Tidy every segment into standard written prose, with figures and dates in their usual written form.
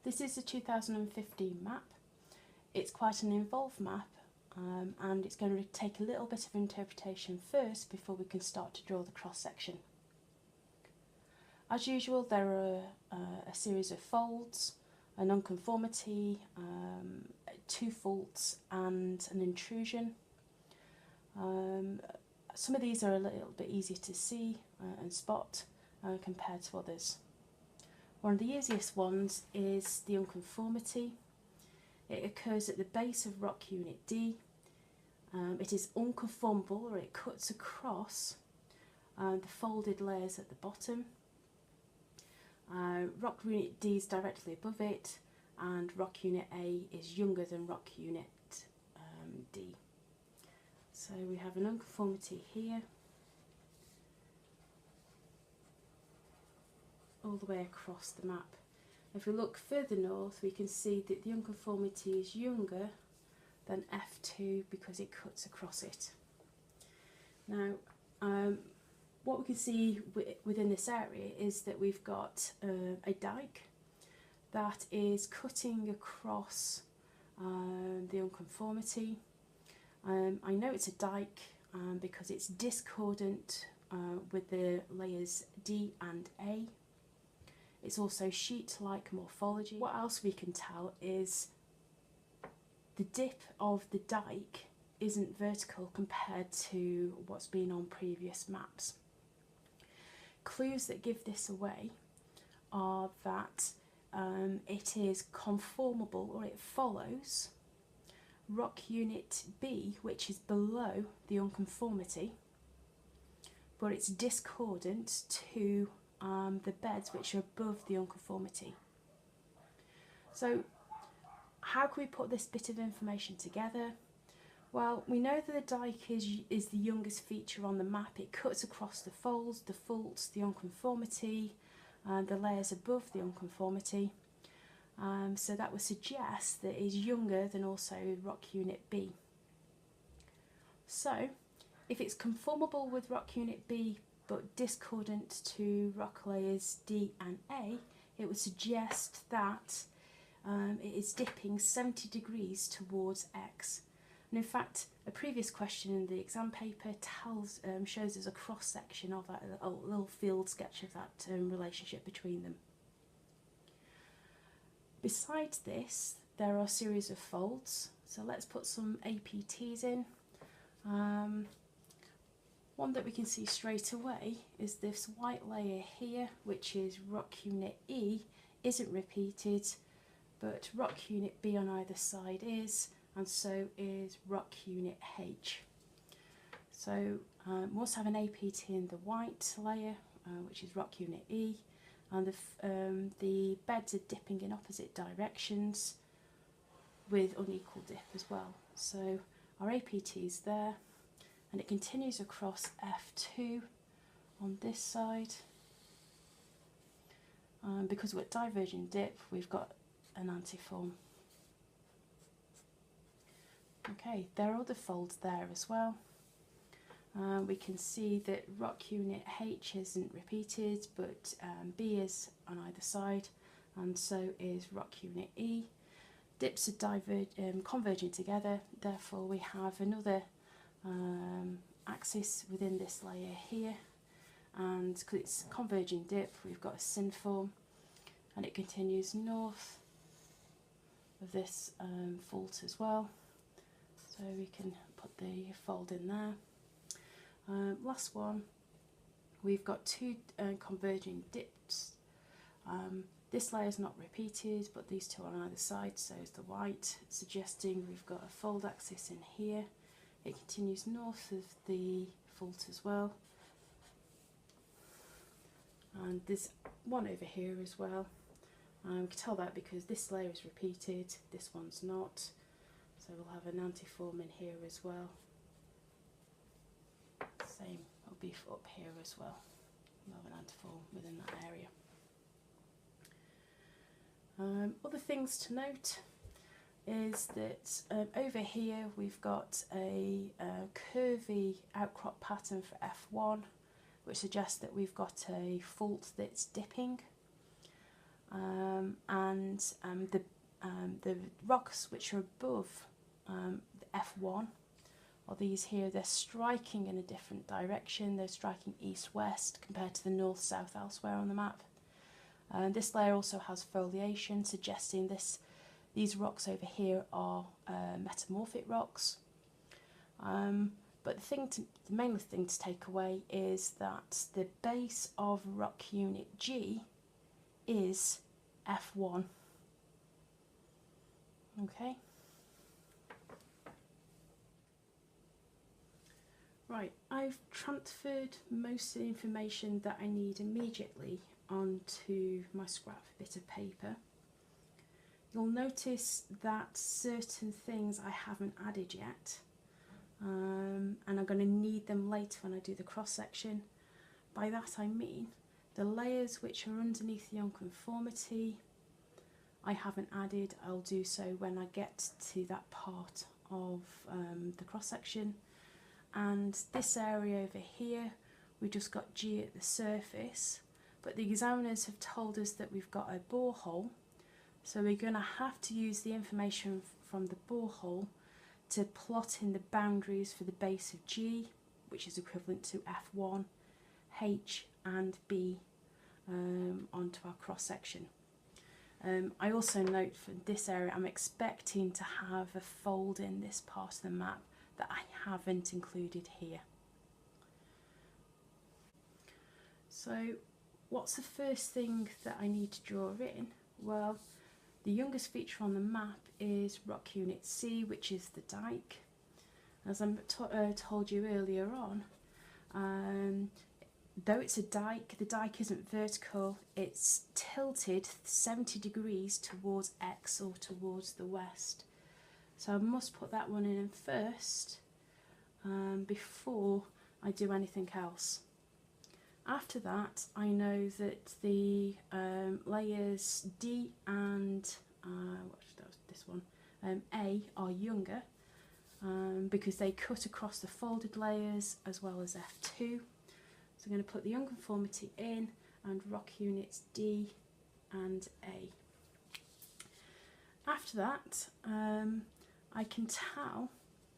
This is a 2015 map. It's quite an involved map, and it's going to take a little bit of interpretation first before we can start to draw the cross section. As usual, there are a series of folds, a nonconformity, 2 faults and an intrusion. Some of these are a little bit easier to see and spot compared to others. One of the easiest ones is the unconformity. It occurs at the base of rock unit D. It is unconformable, or it cuts across the folded layers at the bottom. Rock unit D is directly above it, and rock unit A is younger than rock unit D. So we have an unconformity here, all the way across the map. If we look further north, we can see that the unconformity is younger than F2 because it cuts across it. Now, what we can see within this area is that we've got a dike that is cutting across the unconformity. I know it's a dike because it's discordant with the layers D and A. It's also sheet-like morphology. What else we can tell is the dip of the dike isn't vertical compared to what's been on previous maps. Clues that give this away are that it is conformable, or it follows rock unit B, which is below the unconformity, but it's discordant to the beds which are above the unconformity. So how can we put this bit of information together? Well, we know that the dike is the youngest feature on the map. It cuts across the folds, the faults, the unconformity, and the layers above the unconformity. So that would suggest that it is younger than also rock unit B. So if it's conformable with rock unit B but discordant to rock layers D and A, it would suggest that it is dipping 70 degrees towards X. And in fact, a previous question in the exam paper shows us a cross section of that, a little field sketch of that relationship between them. Besides this, there are a series of folds. So let's put some APTs in. One that we can see straight away is this white layer here, which is rock unit E, isn't repeated, but rock unit B on either side is, and so is rock unit H. So we also have an APT in the white layer, which is rock unit E, and the beds are dipping in opposite directions with unequal dip as well. So our APT is there, and it continues across F2 on this side. Because we're at diverging dip, we've got an antiform. Okay, there are other folds there as well. We can see that rock unit H isn't repeated, but B is on either side, and so is rock unit E. Dips are converging together, therefore we have another axis within this layer here, and because it's converging dip, we've got a synform, and it continues north of this fault as well. So we can put the fold in there. Last one, we've got 2 converging dips. This layer is not repeated, but these 2 on either side, so is the white, suggesting we've got a fold axis in here. It continues north of the fault as well. And there's one over here as well. We can tell that because this layer is repeated, this one's not. So we'll have an antiform in here as well. Same will be up here as well. We'll have an antiform within that area. Other things to note is that over here we've got a curvy outcrop pattern for F1, which suggests that we've got a fault that's dipping, and and the rocks which are above the F1, or these here, they're striking in a different direction. They're striking east-west compared to the north-south elsewhere on the map. This layer also has foliation, suggesting these rocks over here are metamorphic rocks. But the main thing to take away is that the base of rock unit G is F1. Okay. Right, I've transferred most of the information that I need immediately onto my scrap bit of paper. You'll notice that certain things I haven't added yet, and I'm going to need them later when I do the cross section. By that I mean the layers which are underneath the unconformity I haven't added. I'll do so when I get to that part of the cross section. And this area over here, we just got G at the surface, but the examiners have told us that we've got a borehole, so we're going to have to use the information from the borehole to plot in the boundaries for the base of G, which is equivalent to F1, H and B onto our cross section. I also note for this area I'm expecting to have a fold in this part of the map that I haven't included here. So what's the first thing that I need to draw in? Well, the youngest feature on the map is rock unit C, which is the dike. As I told you earlier on, though it's a dike, the dike isn't vertical, it's tilted 70 degrees towards X or towards the west. So I must put that one in first before I do anything else. After that, I know that the layers D and A are younger because they cut across the folded layers as well as F2. So I'm going to put the unconformity in and rock units D and A. After that, I can tell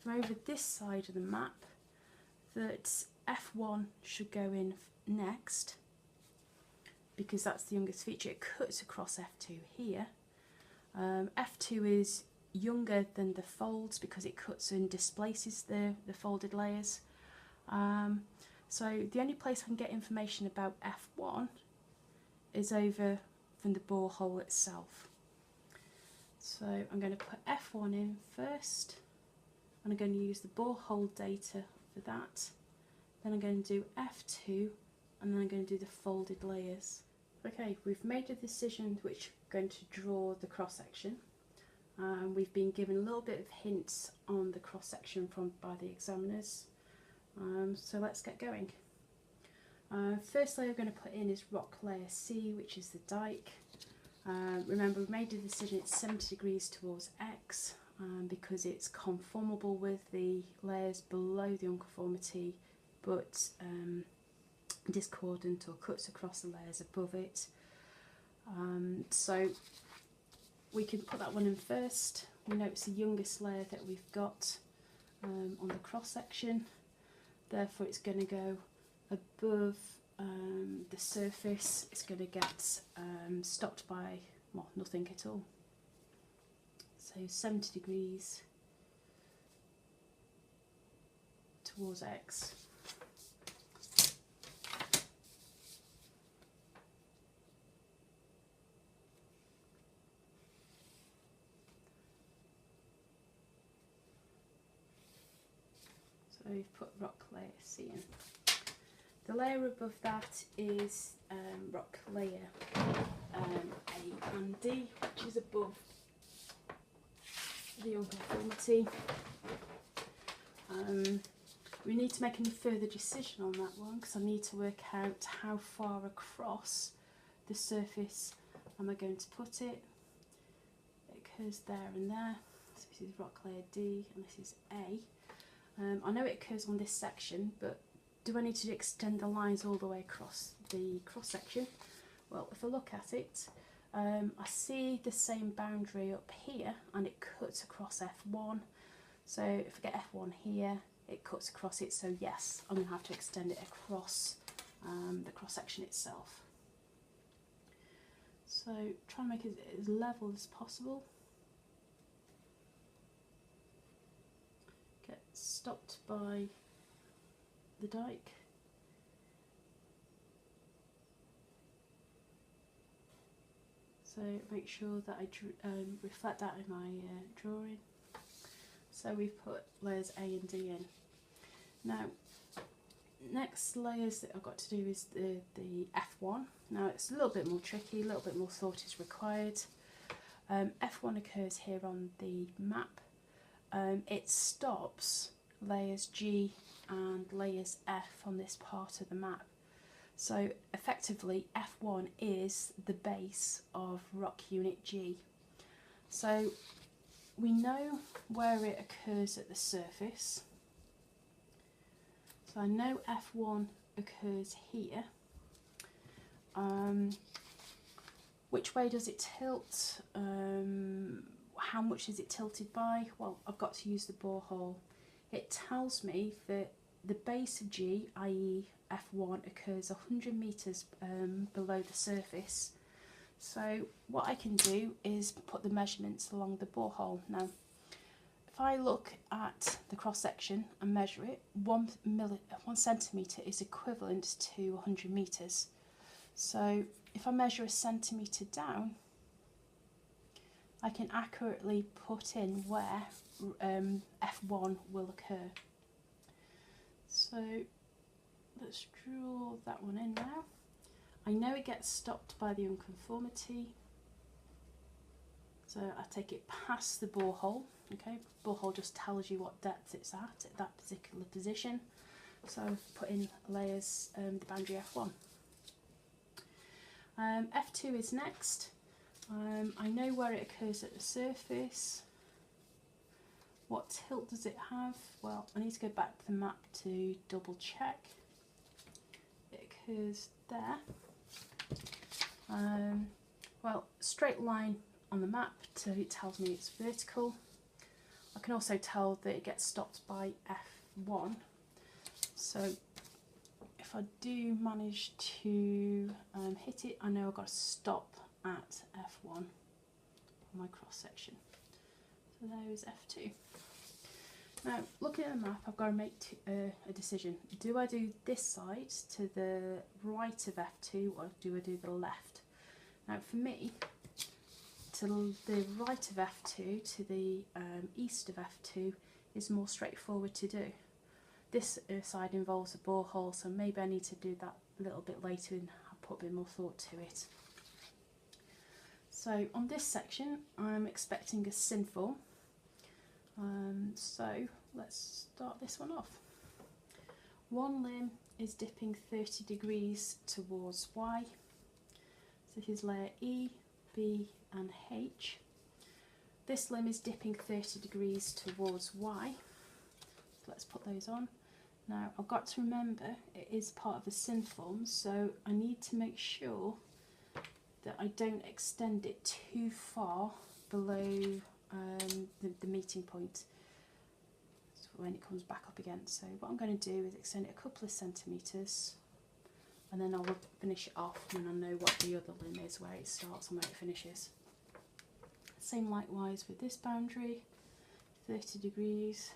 from over this side of the map that F1 should go in next because that's the youngest feature. It cuts across F2 here. F2 is younger than the folds because it cuts and displaces the folded layers. So the only place I can get information about F1 is over from the borehole itself. So I'm going to put F1 in first, and I'm going to use the borehole data for that. Then I'm going to do F2, and then I'm going to do the folded layers. Okay, we've made a decision which we're going to draw the cross section. We've been given a little bit of hints on the cross section by the examiners. So let's get going. First layer I'm going to put in is rock layer C, which is the dike. Remember, we made a decision it's 70 degrees towards X because it's conformable with the layers below the unconformity, but discordant or cuts across the layers above it. So we can put that one in first. We know it's the youngest layer that we've got on the cross section, therefore it's going to go above the surface. It's going to get stopped by, well, nothing at all. So 70 degrees towards X. So we've put rock layer C in. The layer above that is rock layer A and D, which is above the unconformity. We need to make a further decision on that one because I need to work out how far across the surface am I going to put it. It occurs there and there. So this is rock layer D and this is A. I know it occurs on this section, but do I need to extend the lines all the way across the cross section? Well, if I look at it, I see the same boundary up here and it cuts across F1. So if I get F1 here, it cuts across it, so yes, I'm going to have to extend it across the cross section itself. So try and make it as level as possible. Get stopped by the dike. So make sure that I reflect that in my drawing. So we've put layers A and D in. Now, next layers that I've got to do is the F1. Now it's a little bit more tricky, a little bit more thought is required. F1 occurs here on the map. It stops layers G and layers F on this part of the map. So effectively F1 is the base of rock unit G. So we know where it occurs at the surface. So I know F1 occurs here. Which way does it tilt? How much is it tilted by? Well, I've got to use the borehole. It tells me that the base of G, i.e. F1, occurs 100 metres below the surface. So what I can do is put the measurements along the borehole. Now, if I look at the cross section and measure it, 1 centimetre is equivalent to 100 metres. So if I measure a centimetre down, I can accurately put in where F1 will occur. So let's draw that one in now. I know it gets stopped by the unconformity, so I take it past the borehole. Okay, borehole just tells you what depth it's at that particular position. So I've put in layers, the boundary F1. F2 is next. I know where it occurs at the surface. What tilt does it have? Well, I need to go back to the map to double check. It occurs there. Well, straight line on the map, so it tells me it's vertical. I can also tell that it gets stopped by F1. So if I do manage to hit it, I know I've got to stop at F1 on my cross section. So there is F2. Now, looking at the map, I've got to make a decision. Do I do this side to the right of F2 or do I do the left? Now, for me, to the right of F2 to the east of F2 is more straightforward to do. This side involves a borehole, so maybe I need to do that a little bit later and put a bit more thought to it. So on this section, I'm expecting a synform. So let's start this one off. One limb is dipping 30 degrees towards Y. So this is layer E, B and H. This limb is dipping 30 degrees towards Y. So let's put those on. Now I've got to remember it is part of the synform, so I need to make sure that I don't extend it too far below the meeting point when it comes back up again. So what I'm going to do is extend it a couple of centimetres and then I'll finish it off when I know what the other limb is, where it starts and where it finishes. Same likewise with this boundary, 30 degrees.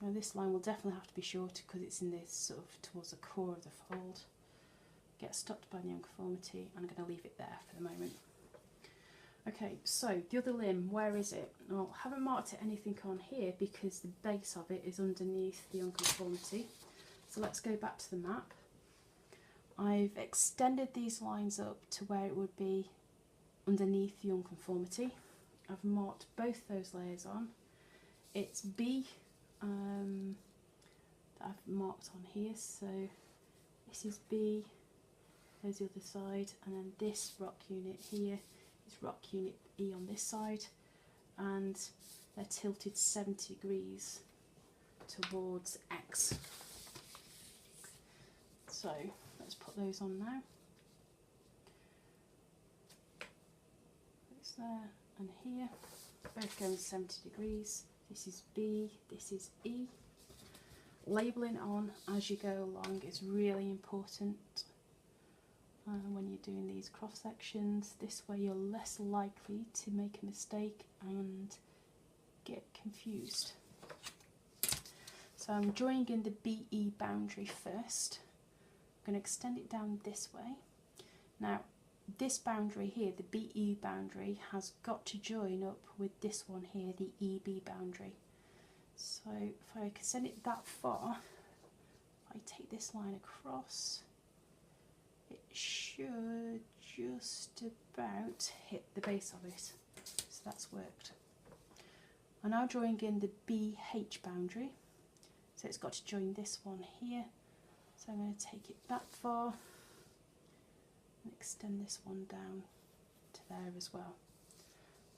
Now this line will definitely have to be shorter because it's in this sort of towards the core of the fold. Get stopped by the unconformity. I'm going to leave it there for the moment. Okay, so the other limb, where is it? Well, I haven't marked anything on here because the base of it is underneath the unconformity. So let's go back to the map. I've extended these lines up to where it would be underneath the unconformity. I've marked both those layers on. It's B that I've marked on here, so this is B, there's the other side, and then this rock unit here is rock unit E on this side, and they're tilted 70 degrees towards X. So let's put those on now. It's there and here, both going 70 degrees. This is B, this is E. Labelling on as you go along is really important when you're doing these cross sections. This way you're less likely to make a mistake and get confused. So I'm drawing in the BE boundary first. I'm going to extend it down this way. Now this boundary here, the BE boundary, has got to join up with this one here, the EB boundary. So if I extend it that far, if I take this line across, it should just about hit the base of it. So that's worked. I'm now drawing in the BH boundary. So it's got to join this one here. So I'm going to take it that far and extend this one down to there as well.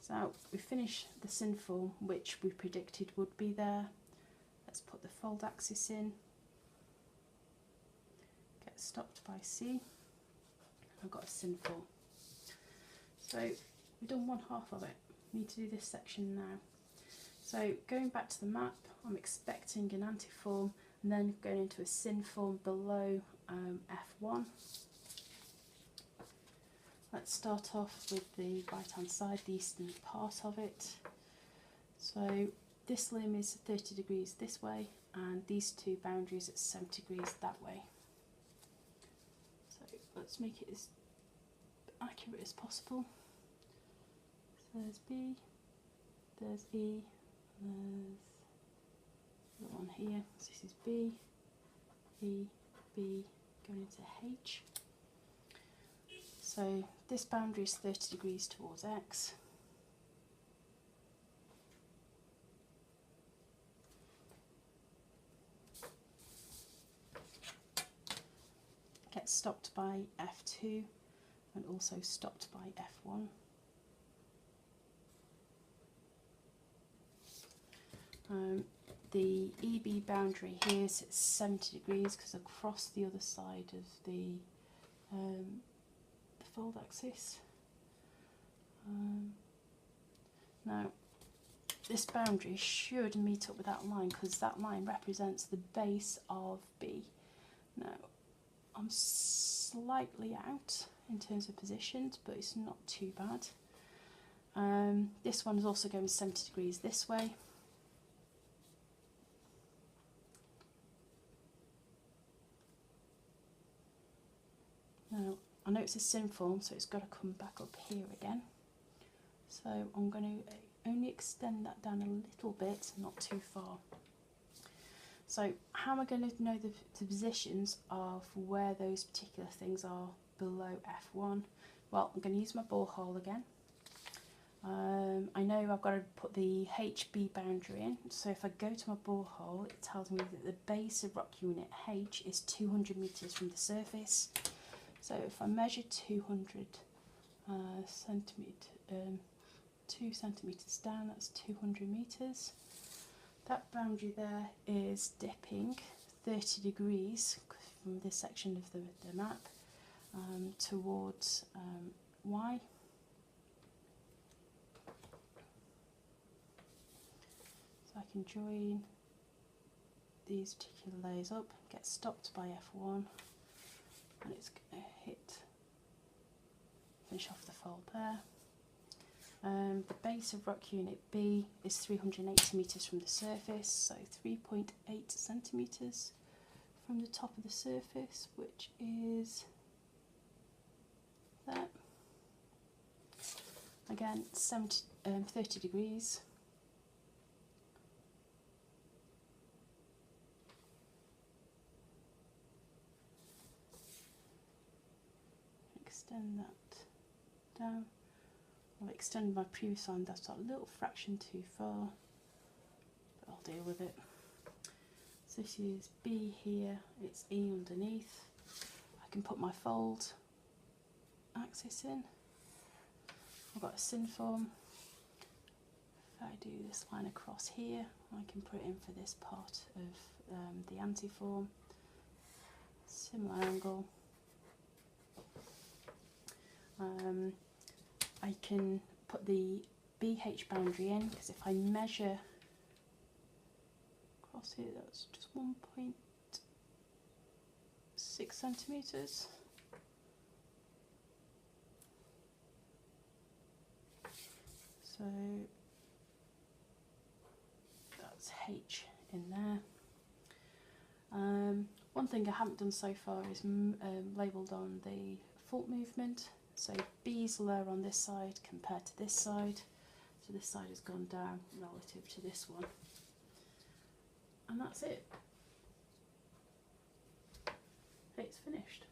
So we finish the sin form, which we predicted would be there. Let's put the fold axis in. Get stopped by C. I've got a sin form. So we've done one half of it. We need to do this section now. So going back to the map, I'm expecting an antiform and then going into a sin form below F1. Let's start off with the right hand side, the eastern part of it. So this limb is 30 degrees this way and these two boundaries at 70 degrees that way. So let's make it as accurate as possible. So there's B, there's E, there's the one here. So this is B, E, B, going into H. So this boundary is 30 degrees towards X. Gets stopped by F2 and also stopped by F1. The EB boundary here is at 70 degrees because across the other side of the fold axis. Now this boundary should meet up with that line because that line represents the base of B. Now I'm slightly out in terms of positions, but it's not too bad. This one is also going 70 degrees this way. Now I know it's a sin form, so it's got to come back up here again. So I'm going to only extend that down a little bit, not too far. So how am I going to know the positions of where those particular things are below F1? Well, I'm going to use my borehole again. I know I've got to put the HB boundary in, so if I go to my borehole, it tells me that the base of rock unit H is 200 metres from the surface. So if I measure 200 2 centimetres down, that's 200 metres. That boundary there is dipping 30 degrees from this section of the map towards Y. So I can join these particular layers up, get stopped by F1, and it's going to finish off the fold there. The base of rock unit B is 380 metres from the surface, so 3.8 centimetres from the top of the surface, which is there. Again, 30 degrees. Extend that down. I've extended my previous one, that's a little fraction too far, but I'll deal with it. So this is B here, it's E underneath. I can put my fold axis in. I've got a sin form. If I do this line across here, I can put it in for this part of the antiform. similar angle. I can put the BH boundary in, because if I measure across here, that's just 1.6 centimetres. So that's H in there. One thing I haven't done so far is labelled on the fault movement. So B's lower on this side compared to this side. So this side has gone down relative to this one. And that's it. It's finished.